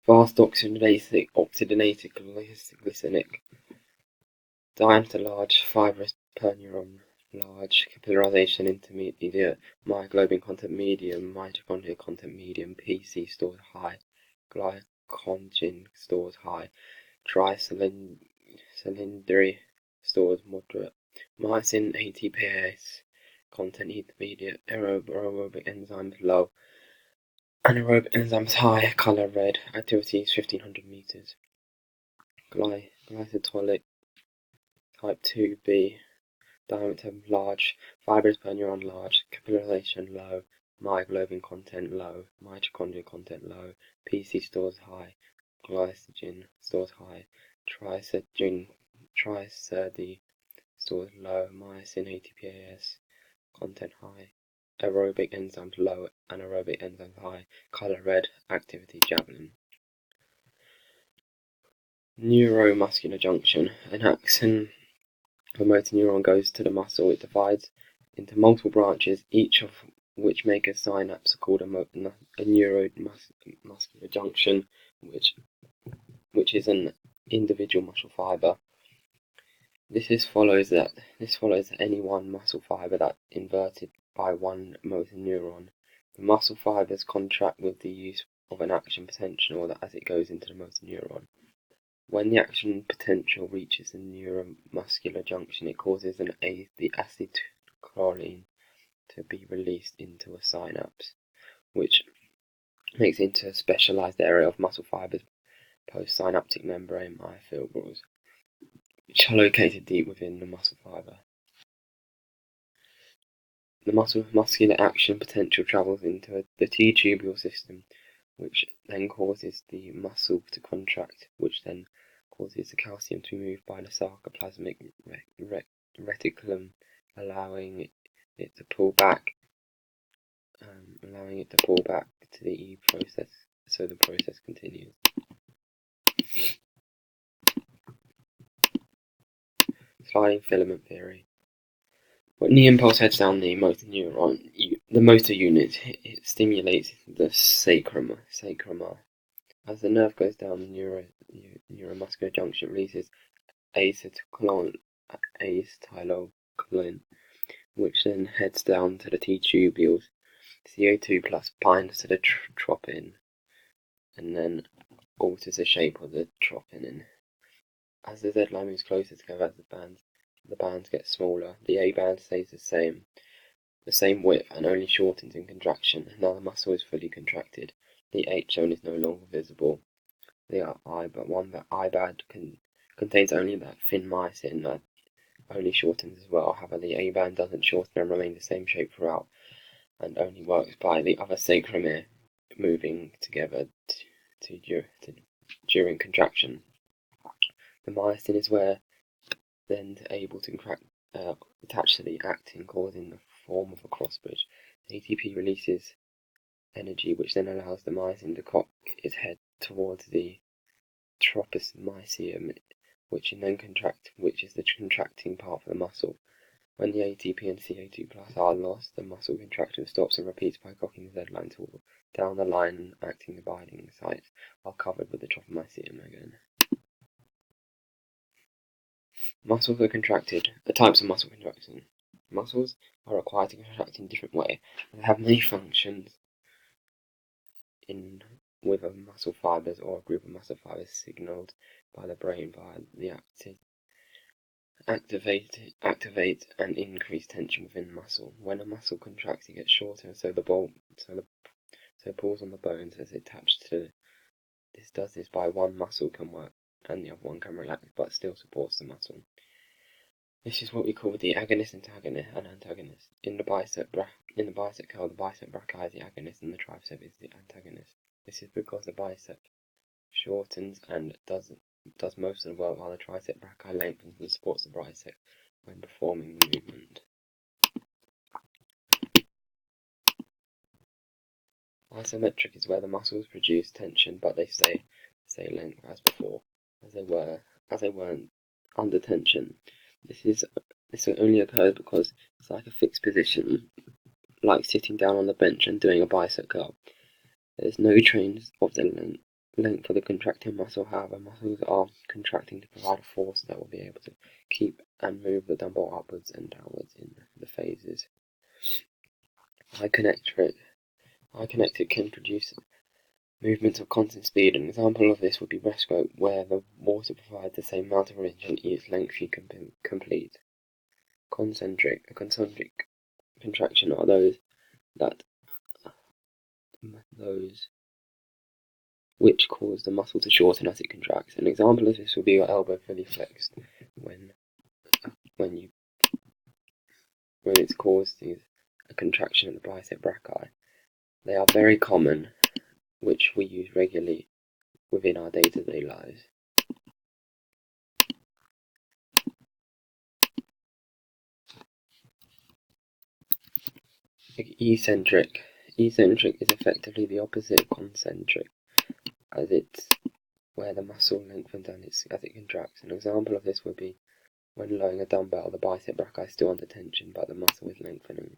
Fast oxygenated glycinic. Diameter large, fibrous per neuron, large, capillarization intermediate, myoglobin content medium, mitochondrial content medium, PC stores high, glycogen stores high, tricylindrically stores moderate, myosin ATPase content intermediate, aerobic enzymes low, anaerobic enzymes high, color red, activity is 1500 meters. Glycolytic type 2b, diameter large, fibrous per neuron large, capillarization low, myoglobin content low, mitochondrial content low, PC stores high, glycogen stores high, tricerdy stores low, myosin ATPase content high, aerobic enzymes low, anaerobic enzymes high, color red, activity javelin. Neuromuscular junction. An axon of a motor neuron goes to the muscle. It divides into multiple branches, each of which make a synapse called a neuromuscular junction, which is an individual muscle fiber. This follows any one muscle fiber that's inverted by one motor neuron. The muscle fibers contract with the use of an action potential as it goes into the motor neuron. When the action potential reaches the neuromuscular junction, it causes the acetylcholine to be released into a synapse, which makes it into a specialized area of muscle fibers, postsynaptic membrane myofibrils, which are located deep within the muscle fiber. The muscular action potential travels into the T-tubule system, which then causes the muscle to contract, which then causes the calcium to be moved by the sarcoplasmic reticulum, allowing it to pull back to the E process, so the process continues. Sliding filament theory. When the impulse heads down the motor neuron, the motor unit, it stimulates the sacrum. As the nerve goes down the neuromuscular junction, it releases acetylcholine, which then heads down to the T-tubules. CO2 plus binds to the troponin and then alters the shape of the troponin. As the Z line moves closer together, the bands get smaller. The A band stays the same width, and only shortens in contraction. Now the muscle is fully contracted. The H zone is no longer visible. The I band contains only that thin myosin that only shortens as well. However, the A band doesn't shorten and remains the same shape throughout, and only works by the other sacromer moving together during contraction. The myosin is then able to attach to the actin, causing the form of a cross bridge. The ATP releases energy, which then allows the myosin to cock its head towards the tropomyosin, which is the contracting part of the muscle. When the ATP and CO2 plus are lost, the muscle contraction stops and repeats by cocking the Z line down the line and acting the binding sites are covered with the tropomyosin again. Muscles are contracted. The types of muscle contraction. Muscles are required to contract in a different way. They have many functions with a muscle fibers or a group of muscle fibers signaled by the brain via the activate and increase tension within the muscle. When a muscle contracts, it gets shorter, so it pulls on the bones as it taps to. This does this by one muscle can work and the other one can relax, but still supports the muscle. This is what we call the agonist, antagonist, and antagonist. In the bicep curl, the bicep brachii is the agonist and the tricep is the antagonist. This is because the bicep shortens and does most of the work, while the tricep brachii lengthens and supports the bicep when performing the movement. Isometric is where the muscles produce tension, but they stay length as before, as they weren't under tension. This only occurs because it's like a fixed position, like sitting down on the bench and doing a bicep curl. There's no change of the length length of the contracting muscle. However, muscles are contracting to provide a force that will be able to keep and move the dumbbell upwards and downwards in the phases. Eye connector can produce movements of constant speed. An example of this would be breaststroke, where the water provides the same amount of range on each length you complete. Concentric contraction are those which cause the muscle to shorten as it contracts. An example of this will be your elbow fully flexed when it's causing a contraction of the bicep brachii. They are very common, which we use regularly within our day-to-day lives. Eccentric. Eccentric is effectively the opposite of concentric, as it's where the muscle lengthens as it contracts. An example of this would be when lowering a dumbbell, the bicep brachii is still under tension, but the muscle is lengthening.